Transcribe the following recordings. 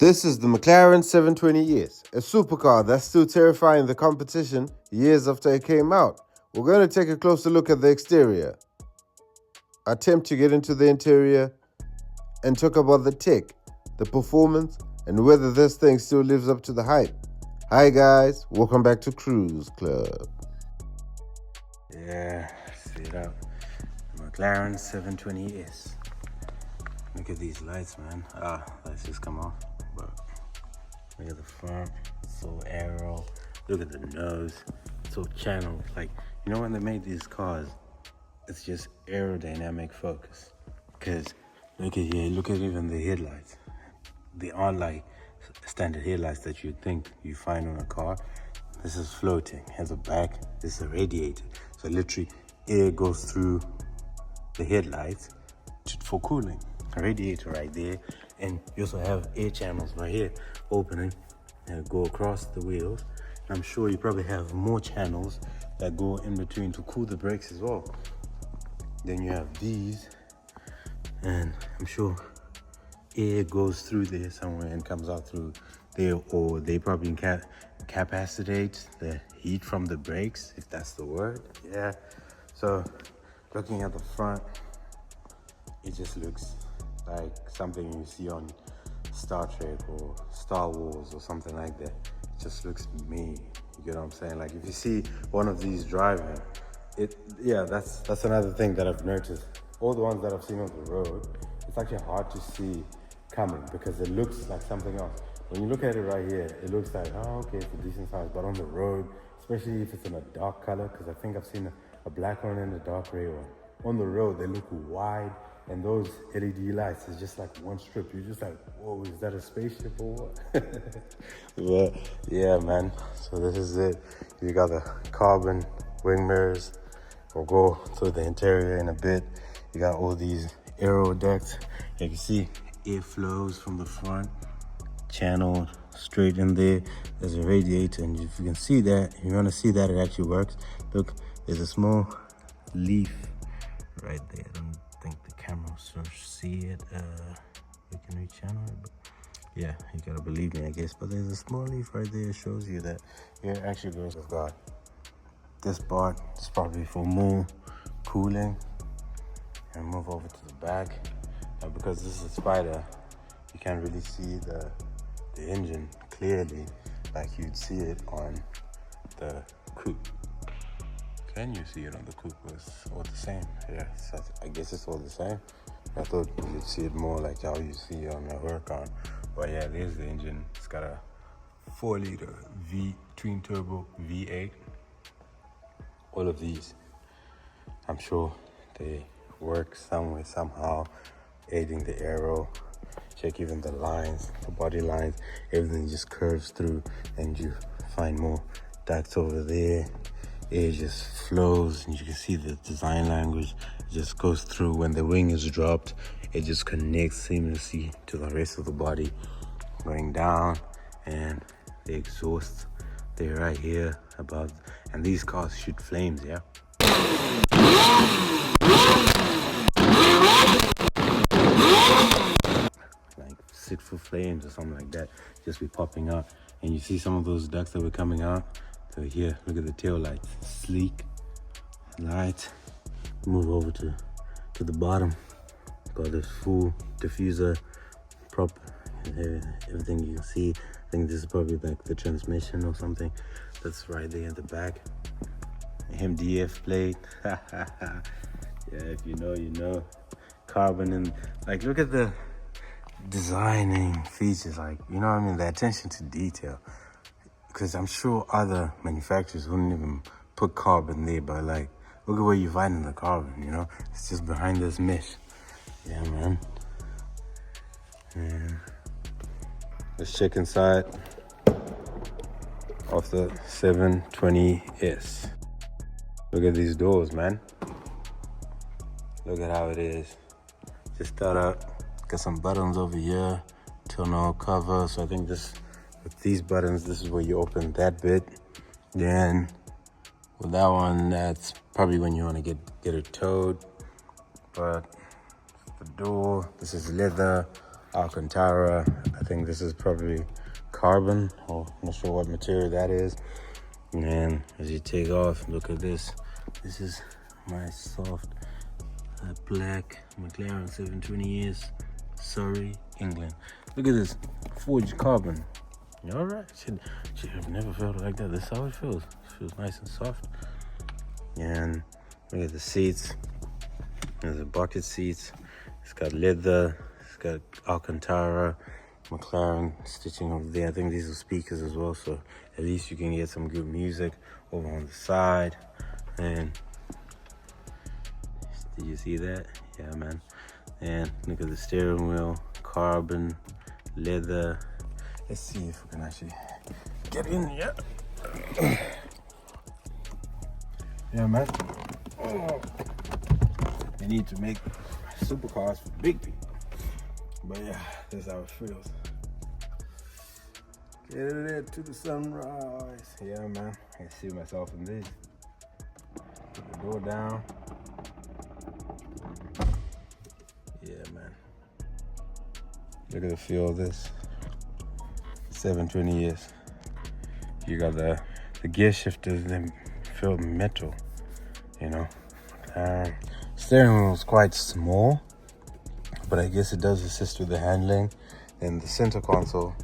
This is the McLaren 720S, a supercar that's still terrifying the competition years after it came out. We're going to take a closer look at the exterior, attempt to get into the interior, and talk about the tech, the performance, and whether this thing still lives up to the hype. Hi guys, welcome back to Kruze Club. Yeah, see it out. McLaren 720S. Look at these lights, man. Lights just come off. But look at the front, so aero. Look at the nose, so channeled. Like, you know when they made these cars, it's just aerodynamic focus. Because look at here, look at even the headlights. They aren't like standard headlights that you'd think you find on a car. This is floating. Has a back. This is a radiator. So literally, air goes through the headlights for cooling. A radiator right there, and you also have air channels right here opening and go across the wheels. And I'm sure you probably have more channels that go in between to cool the brakes as well. Then you have these, and I'm sure air goes through there somewhere and comes out through there, or they probably capacitate the heat from the brakes, if that's the word. Yeah. So looking at the front, it just looks like something you see on Star Trek or Star Wars or something like that. It just looks mean. You get what I'm saying? Like if you see one of these driving, that's another thing that I've noticed. All the ones that I've seen on the road, it's actually hard to see coming because it looks like something else. When you look at it right here, it looks like, oh, okay, it's a decent size. But on the road, especially if it's in a dark color, because I think I've seen a black one and a dark gray one. On the road, they look wide. And those LED lights is just like one strip. You're just like, whoa, is that a spaceship or what? But yeah, man. So this is it. You got the carbon wing mirrors. We'll go through the interior in a bit. You got all these aero ducts. You can see air flows from the front, channeled straight in there. There's a radiator, and if you can see that, you're gonna see that it actually works. Look, there's a small leaf right there. I don't think the camera will see it. We can rechannel it, but yeah, you gotta believe me, I guess. But there's a small leaf right there. It shows you that it actually goes with God. This part is probably for more cooling. And move over to the back. Because this is a Spider, you can't really see the engine clearly like you'd see it on the coupe. Can you see it on the coupe? It's all the same. Yeah, so I guess it's all the same. I thought you'd see it more like how you see on the Hypercar. But yeah, there's the engine. It's got a 4-liter twin turbo V8. All of these, I'm sure they work somewhere, somehow, aiding the aero. Check even the lines, the body lines, everything just curves through, and you find more ducts over there. It just flows, and you can see the design language just goes through. When the wing is dropped, it just connects seamlessly to the rest of the body, going down, and the exhaust, they're right here above, and these cars shoot flames, yeah? Like 6 foot flames or something like that, just be popping up. And you see some of those ducts that were coming out. So here, look at the tail lights, sleek light. Move over to the bottom. Got this full diffuser prop, everything you can see. I think this is probably like the transmission or something. That's right there at the back. MDF plate. Yeah, if you know, you know. Carbon, and like look at the designing features, like, you know what I mean, the attention to detail. Because I'm sure other manufacturers wouldn't even put carbon there, but like, look at where you find the carbon, you know? It's just behind this mesh. Yeah, man. Yeah. Let's check inside of the 720S. Look at these doors, man. Look at how it is. Just start up. Got some buttons over here. Tonneau cover. So I think this, with these buttons, this is where you open that bit. Then with that one, that's probably when you want to get it towed. But the door, this is leather, Alcantara, I think this is probably carbon, or I'm not sure what material that is. And then as you take off, look at this. This is my soft black McLaren 720S, Surrey, England. Look at this, forged carbon. You all right? I've never felt like that. This is how it feels. It feels nice and soft. And look at the seats. There's the bucket seats. It's got leather. It's got Alcantara, McLaren stitching over there. I think these are speakers as well, so at least you can get some good music over on the side. And did you see that? Yeah, man. And look at the steering wheel, carbon, leather. Let's see if we can actually get in here. Yeah, man. Oh. They need to make supercars for big people. But yeah, that's how it feels. Get in there to the sunrise. Yeah, man. I see myself in this. Put the door down. Yeah, man. Look at the feel of this. 720S. You got the gear shifters, they feel metal, you know. Steering wheel is quite small, but I guess it does assist with the handling. And the center console,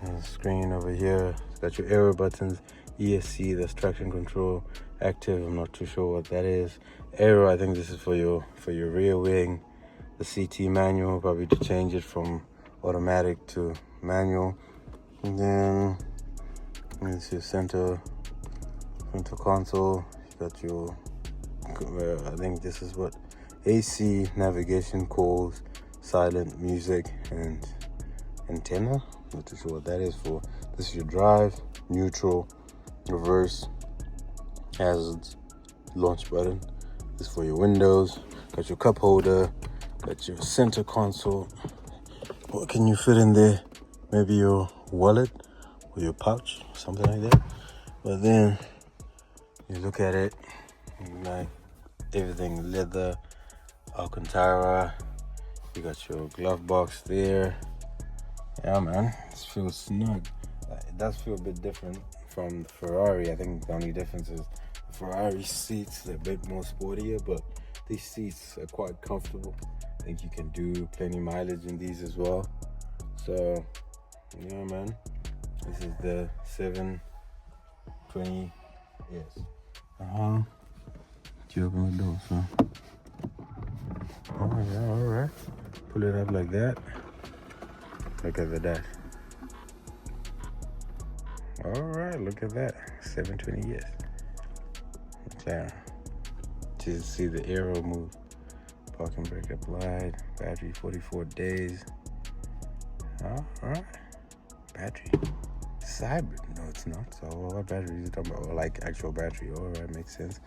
the screen over here, it's got your aero buttons, ESC, that's traction control, active, I'm not too sure what that is. Aero, I think this is for your rear wing. The CT manual, probably to change it from automatic to manual. And then it's your center console. You got your, I think this is what AC, navigation, calls, silent music, and antenna. Not too sure what that is for. This is your drive, neutral, reverse, hazards, launch button. This is for your windows. Got your cup holder, got your center console. What can you fit in there? Maybe your wallet or your pouch, something like that. But then you look at it, like everything leather, Alcantara. You got your glove box there. Yeah, man, this feels snug. It does feel a bit different from the Ferrari. I think the only difference is the Ferrari seats are a bit more sportier, but these seats are quite comfortable. I think you can do plenty mileage in these as well. So, yeah, man, this is the 720S. Did you open the door, son? Oh, yeah, all right. Pull it up like that. Look at the dash. All right, look at that. 720S. McLaren. Just see the aero move. Parking brake applied. Battery 44 days. All right. Battery. It's hybrid. No, it's not. So what battery are you talking about? Like actual battery. All right, makes sense.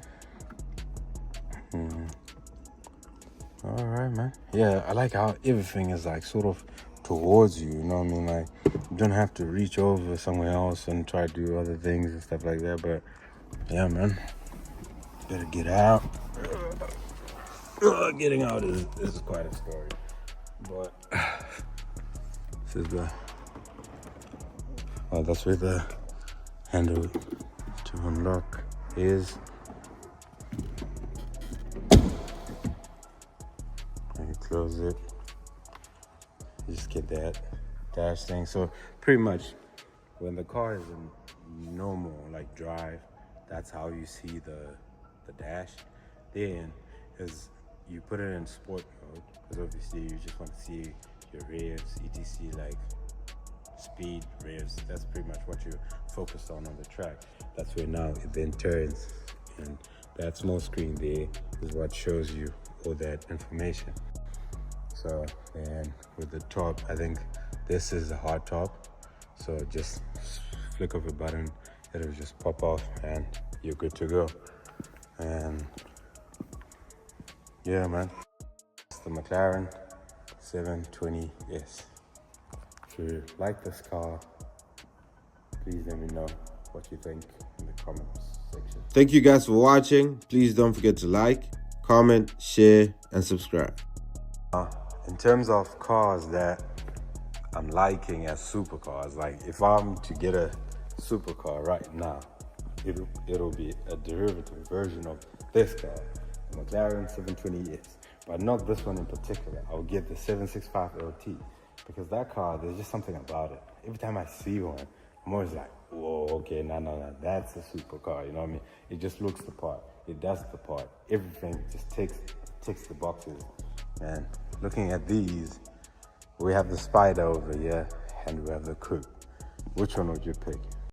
All right, man. Yeah, I like how everything is like sort of towards you. You know what I mean? Like you don't have to reach over somewhere else and try to do other things and stuff like that. But yeah, man. Better get out. Getting out is quite a story. But this is the that's where the handle to unlock is. And you close it. You just get that dash thing. So pretty much when the car is in normal like drive, that's how you see the dash. Then as you put it in sport mode, because obviously you just want to see your revs, etc, like speed, revs. That's pretty much what you're focused on the track. That's where now it then turns, and that small screen there is what shows you all that information. So, and with the top, I think this is a hard top, so just flick of a button, it'll just pop off and you're good to go. And yeah, man, it's the McLaren 720S. If you like this car, please let me know what you think in the comments section. Thank you guys for watching. Please don't forget to like, comment, share, and subscribe. In terms of cars that I'm liking as supercars. Like if I'm to get a supercar right now, it'll be a derivative version of this car, the McLaren 720S, but not this one in particular. I'll get the 765 LT because that car, there's just something about it. Every time I see one, I'm always like, whoa, okay, no, that's a supercar. You know what I mean? It just looks the part. It does the part. Everything just ticks the boxes. And looking at these, we have the Spider over here and we have the Coupe. Which one would you pick?